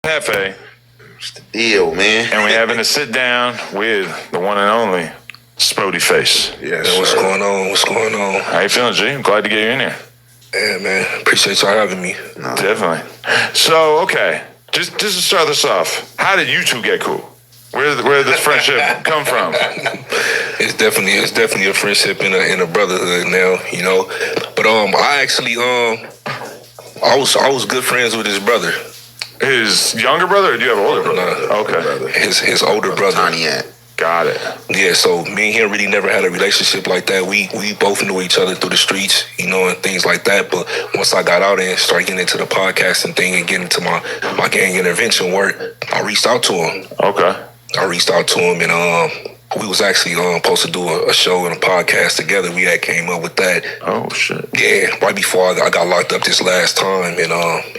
Jefe. What's the deal, man? And we're having a sit down with the one and only SPODEY FACE. Yes, man, what's going on? What's going on? How you feeling, G? I'm glad to get you in here. Yeah, man. Appreciate y'all having me. No. Definitely. So, okay, just to start this off, how did you two get cool? Where did this friendship come from? It's definitely a friendship in a brotherhood now, you know. But I actually I was good friends with his brother. His younger brother, or do you have an older brother? No, okay. His older brother. Tiny Ant. Got it. Yeah, so me and him really never had a relationship like that. We both knew each other through the streets, you know, and things like that. But once I got out and started getting into the podcasting thing and getting into my gang intervention work, I reached out to him. Okay. I reached out to him, and we was actually supposed to do a show and a podcast together. We had came up with that. Oh, shit. Yeah, right before I got locked up this last time. And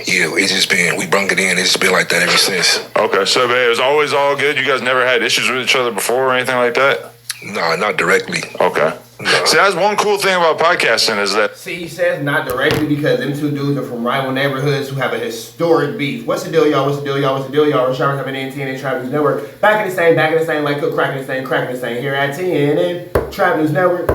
yeah, it's just been, we brung it in. It's just been like that ever since. Okay, so it was always all good? You guys never had issues with each other before or anything like that? Nah, not directly. Okay. No. See, that's one cool thing about podcasting is that... See, he says not directly because them two dudes are from rival neighborhoods who have a historic beef. What's the deal, y'all? What's the deal, y'all? What's the deal, y'all? Rashard having ANT and Trap News Network. Back in the same, like cook, cracking the same, cracking the same. Here at TNN, Trap News Network.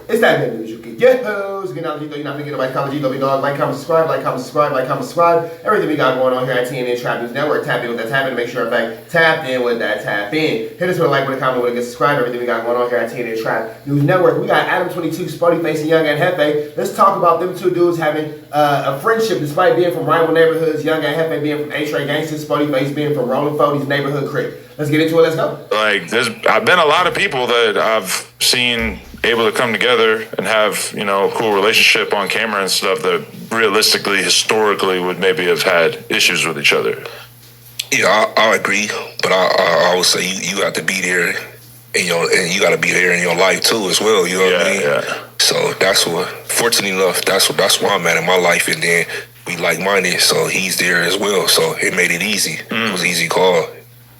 It's that good news you can get. Get out of the you're not thinking about college, you dog. Like, comment, subscribe, like, comment, subscribe, like, comment, subscribe. Everything we got going on here at TNN Trap News Network. Tap in with that tap in to make sure, in fact, tapped in with that tap in. Hit us with a like, with a comment, with a good subscribe. Everything we got going on here at TNN Trap News Network. We got Adam 22, SPODEY FACE, and Young ANT Jefe. Let's talk about them two dudes having a friendship despite being from rival neighborhoods. Young ANT Jefe being from A-Tray GANGSTER, SPODEY FACE being from R40s Neighborhood CRIP. Let's get into it. Let's go. Like, I've been a lot of people that I've seen able to come together and have, you know, a cool relationship on camera and stuff that realistically, historically would maybe have had issues with each other. Yeah, I agree. But I would say you have to be there and you got to be there in your life too as well. You know what I mean? Yeah. So that's what, fortunately enough, that's where I'm at in my life. And then we like-minded, so he's there as well. So it made it easy. It was an easy call.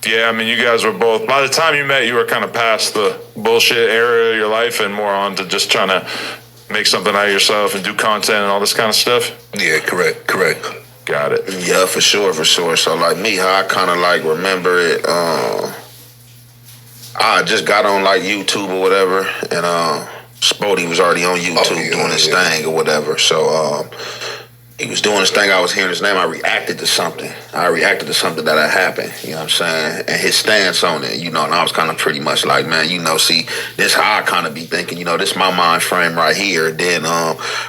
Yeah, I mean, you guys were both, by the time you met, you were kind of past the bullshit era of your life and more on to just trying to make something out of yourself and do content and all this kind of stuff? Yeah, correct. Got it. Yeah, for sure. So, like me, how I kind of like remember it, I just got on like YouTube or whatever, and SPODEY was already on YouTube doing his thing or whatever. So, he was doing his thing, I was hearing his name, I reacted to something. That had happened, you know what I'm saying? And his stance on it, you know, and I was kind of pretty much like, man, you know, see, this how I kind of be thinking, you know, this my mind frame right here. Then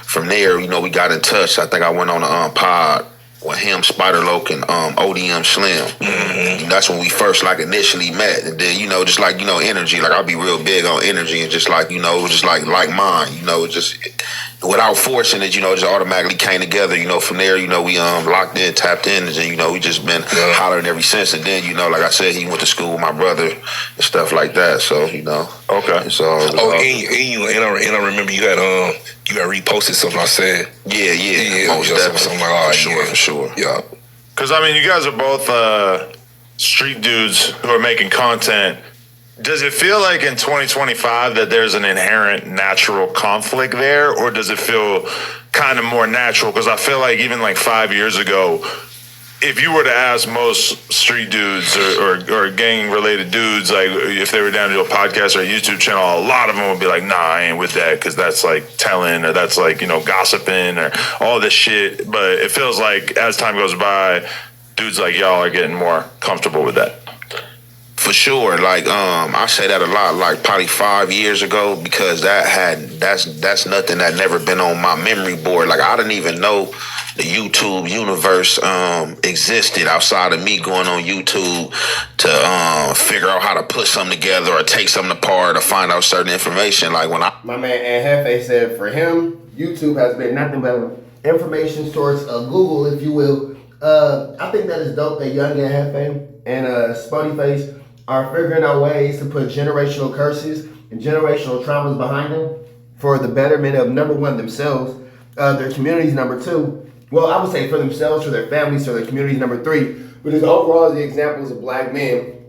from there, you know, we got in touch. I think I went on a pod with him, Spider Loke, and ODM Slim. Mm-hmm. That's when we first like initially met. And then, you know, just like, you know, energy, like I'll be real big on energy and just like, you know, just like mine, you know, just without forcing it, you know, just automatically came together. You know, from there, you know, we locked in, tapped in, and you know, we just been hollering ever since. And then, you know, like I said, he went to school with my brother and stuff like that. So, you know. Okay. So and I remember you had reposted something I said. Yeah. Most definitely. Something like, For sure. Yeah. Because, I mean, you guys are both street dudes who are making content. Does it feel like in 2025 that there's an inherent natural conflict there, or does it feel kind of more natural? Because I feel like even like 5 years ago, if you were to ask most street dudes or gang-related dudes, like if they were down to do a podcast or a YouTube channel, a lot of them would be like, nah, I ain't with that because that's like telling or that's like, you know, gossiping or all this shit. But it feels like as time goes by, dudes like y'all are getting more comfortable with that. For sure, like I say that a lot, like probably 5 years ago, because that's nothing that never been on my memory board. Like I didn't even know the YouTube universe existed outside of me going on YouTube to figure out how to put something together or take something apart or find out certain information. Like when My man ANT Jefe said for him, YouTube has been nothing but an information source, a Google, if you will. I think that is dope that Young ANT Jefe and SPODEY FACE are figuring out ways to put generational curses and generational traumas behind them for the betterment of, number one, themselves, their communities, number two. Well, I would say for themselves, for their families, for their communities, number three. But as overall, the examples of black men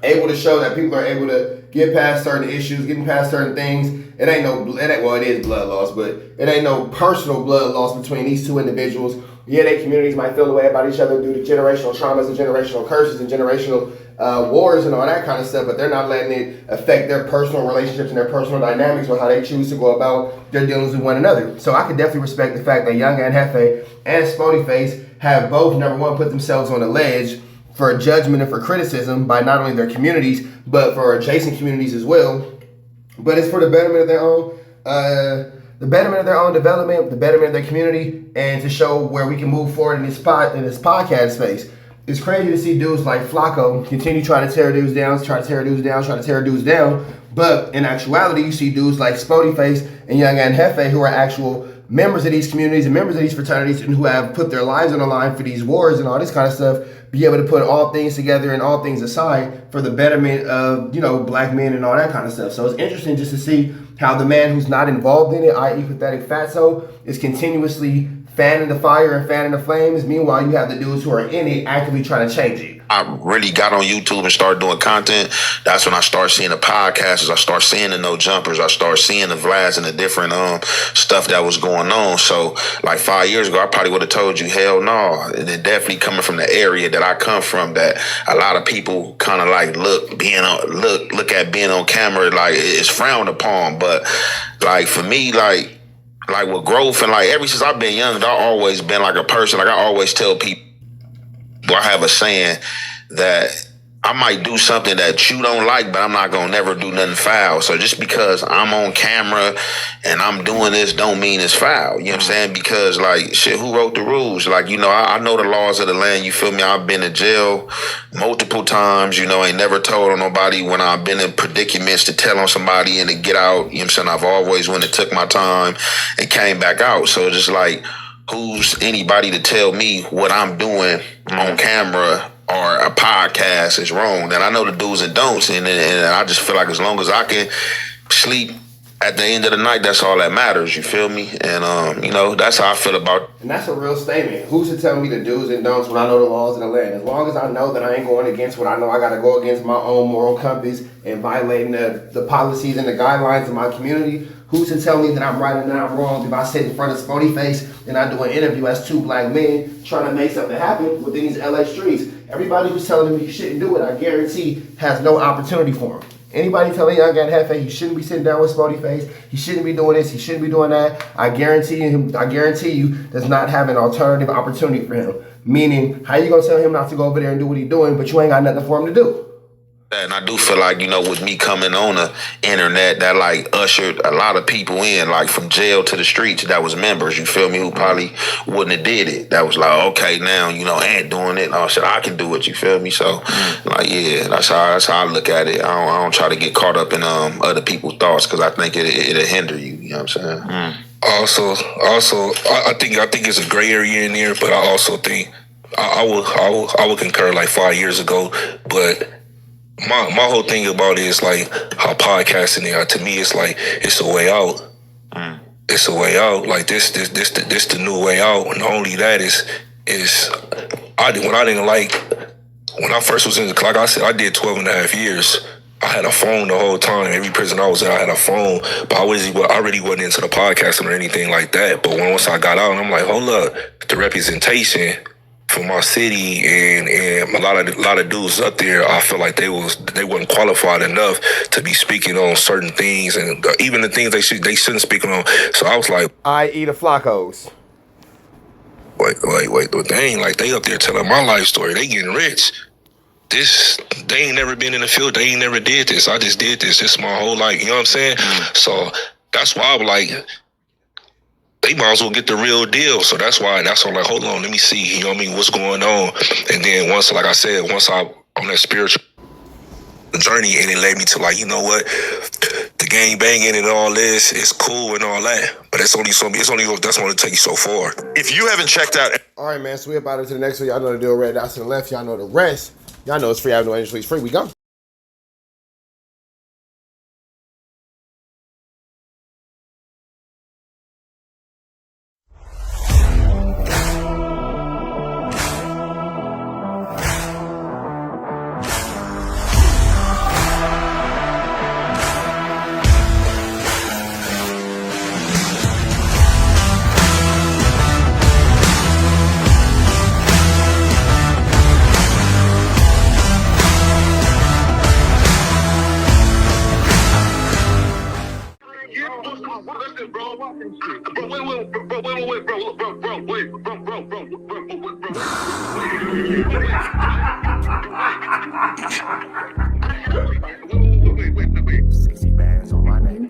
able to show that people are able to get past certain issues, getting past certain things. It is blood loss, but it ain't no personal blood loss between these two individuals Yeah, their communities might feel the way about each other due to generational traumas and generational curses and generational wars and all that kind of stuff, but they're not letting it affect their personal relationships and their personal dynamics or how they choose to go about their dealings with one another. So I could definitely respect the fact that Young ANT JEFE and SPODEY FACE have both, number one, put themselves on the ledge for judgment and for criticism by not only their communities, but for adjacent communities as well. But it's for the betterment of their own, development, the betterment of their community, and to show where we can move forward in this podcast space. It's crazy to see dudes like Flacco continue trying to tear dudes down, but in actuality, you see dudes like SPODEY FACE and Young ANT JEFE who are actual members of these communities and members of these fraternities and who have put their lives on the line for these wars and all this kind of stuff, be able to put all things together and all things aside for the betterment of, black men and all that kind of stuff. So it's interesting just to see how the man who's not involved in it, i.e. Pathetic Fatso, is continuously fanning the fire and fanning the flames. Meanwhile, you have the dudes who are in it actively trying to change it. I really got on YouTube and started doing content. That's when I started seeing the podcasts. I started seeing the No Jumpers. I started seeing the Vlads and the different stuff that was going on. So like 5 years ago, I probably would have told you, hell no. And it definitely coming from the area that I come from, that a lot of people kind of like look at being on camera like it's frowned upon. But like for me, like with growth and like ever since I've been young, I've always been like a person. Like I always tell people, I have a saying that I might do something that you don't like, but I'm not gonna never do nothing foul. So just because I'm on camera and I'm doing this don't mean it's foul. You know what I'm saying? Because like shit, who wrote the rules? Like, I know the laws of the land, you feel me? I've been to jail multiple times, ain't never told on nobody when I've been in predicaments to tell on somebody and to get out. You know what I'm saying? I've always went and took my time and came back out. So it's just like, who's anybody to tell me what I'm doing on camera or a podcast is wrong? And I know the do's and don'ts, and I just feel like as long as I can sleep at the end of the night, that's all that matters, you feel me? And, that's how I feel about it. And that's a real statement. Who's to tell me the do's and don'ts when I know the laws of the land? As long as I know that I ain't going against what I know I got to go against my own moral compass and violating the policies and the guidelines of my community, who's to tell me that I'm right and that I'm wrong if I sit in front of SPODEY FACE and I do an interview as two black men trying to make something happen within these LA streets? Everybody who's telling me you shouldn't do it, I guarantee, has no opportunity for him. Anybody telling Young ANT JEFE he shouldn't be sitting down with SPODEY FACE, he shouldn't be doing this, he shouldn't be doing that, I guarantee you does not have an alternative opportunity for him. Meaning, how you gonna tell him not to go over there and do what he's doing, but you ain't got nothing for him to do? And I do feel like, with me coming on the internet, that like ushered a lot of people in, like from jail to the streets that was members, you feel me, who probably wouldn't have did it. That was like, okay, now, Ant doing it. Oh shit, I can do it, you feel me? So like, yeah, that's how I look at it. I don't try to get caught up in other people's thoughts, because I think it'll hinder you, you know what I'm saying? Also, I think it's a gray area in there, but I also think I would concur like 5 years ago, but my whole thing about it is like how podcasting to me it's like it's a way out. It's a way out. Like this the new way out. And not only that when I first was in the, like I said, I did 12 and a half years. I had a phone the whole time. Every prison I was at, I had a phone. But I really wasn't into the podcasting or anything like that. But once I got out, I'm like, hold up, the representation for my city and a lot of dudes up there, I feel like they wasn't qualified enough to be speaking on certain things, and even the things they shouldn't speak on. So I was like, i.e. the Flaccos. Wait, dang, like they up there telling my life story. They getting rich. They ain't never been in the field. They ain't never did this. I just did this. This is my whole life. You know what I'm saying? So that's why I'm like, they might as well get the real deal. So that's why I'm like, hold on, let me see, you know what I mean, what's going on. And then once I on that spiritual journey, and it led me to like, you know what, the gang banging and all this is cool and all that, but that's only that's going to take you so far. If you haven't checked out, all right, man, so we about to the next one. Y'all know the deal. Red dots to the left. Y'all know the rest. Y'all know it's free. I have no energy. It's free. We go. 60 bands on my name.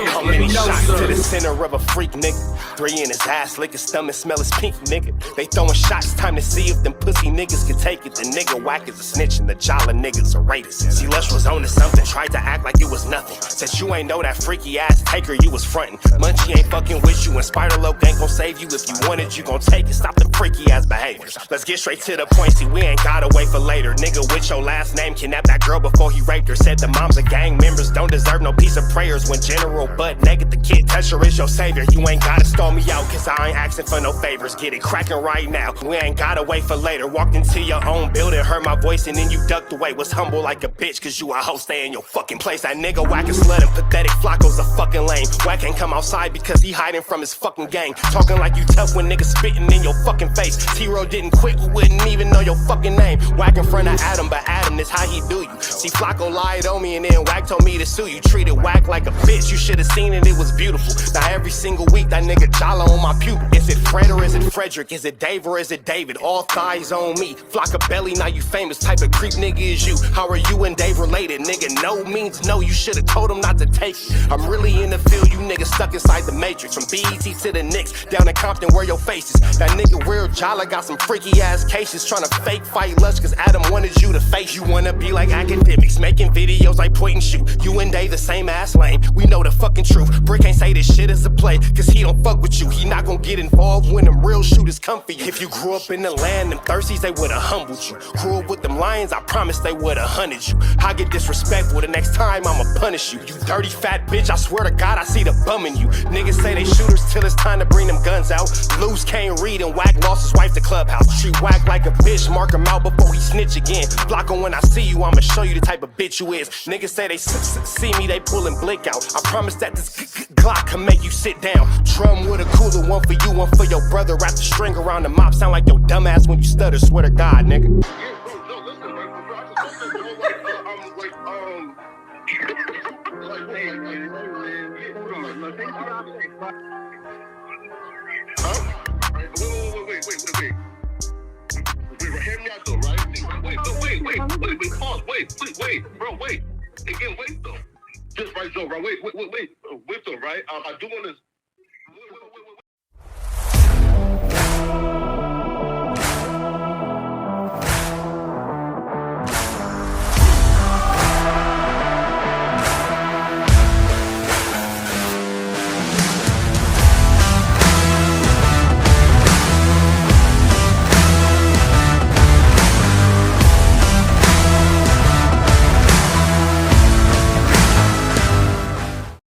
How many shots to the center of a freak nigga? 3 in his ass, lick his stomach, smell his pink nigga. They throwing shots, time to see if them pussy niggas can take it. The nigga whack is a snitch and the jolly niggas are raiders. See, Lush was on to something, tried to act like it was nothing. Said you ain't know that freaky ass taker you was frontin'. Munchie ain't fucking with you and Spider-Loc ain't gon' save you. If you want it, you gon' take it. Stop the freaky ass behaviors. Let's get straight to the point, see we ain't gotta wait for later. Nigga with your last name kidnapped that girl before he raped her. Said the moms of gang members don't deserve no piece of prayers. When General butt naked, the kid toucher is your savior. You ain't gotta stall me out, cause I ain't asking for no favors. Get it cracking right now, we ain't gotta wait for later. Walked into your own building, heard my voice and then you ducked away. Was humble like a bitch, cause you a hoe, stay in your fucking place. That nigga whack and slut and pathetic, Flacco's a fucking lame. Whack ain't come outside because he hiding from his fucking gang. Talking like you tough when niggas spitting in your fucking face. T-Row didn't quit, we wouldn't even know your fucking name. Whack in front of Adam, but Adam is how he do you. See, Flacco lied on me and then Whack told me to sue you. Treated Whack like a bitch, you should've seen it, it was beautiful. Now every single week that nigga jolly on my pupil. Is it Fred or is it Frederick? Is it Dave or is it David? All thighs on me. Flock of belly, now you famous. Type of creep nigga is you. How are you and Dave related? Nigga, no means no. You should've told him not to take it. I'm really in the field, you niggas stuck inside the matrix. From BET to the Knicks, down in Compton where your face is. That nigga real jolly got some freaky ass cases. Tryna fake fight Lush cause Adam wanted you to face. You wanna be like academics, making videos like point and shoot. You and Dave the same ass lane, we know the fucking truth. Brick ain't say this shit is a play, cause he don't fuck with you. He not gon' get involved when them real shooters come for you. If you grew up in the land, them thirsties, they would've humbled you. Grew up with them lions, I promise they would've hunted you. I get disrespectful, the next time I'ma punish you. You dirty fat bitch, I swear to God I see the bum in you. Niggas say they shooters till it's time to bring them guns out. Loose can't read and Whack lost his wife to Clubhouse. Treat Whack like a bitch, mark him out before he snitch again. Flocko, when I see you, I'ma show you the type of bitch you is. Niggas say they see me, they pullin' blick out. I promise that this Glock can make you sit down. Drum with a cooler, one for you, one for your brother. Wrap the string around the mop, sound like your dumb ass when you stutter. Swear to God, nigga. Hear me out though, right? Wait, pause, wait, bro, wait. Again, wait though. Just right, so, bro, wait though, right? I do want to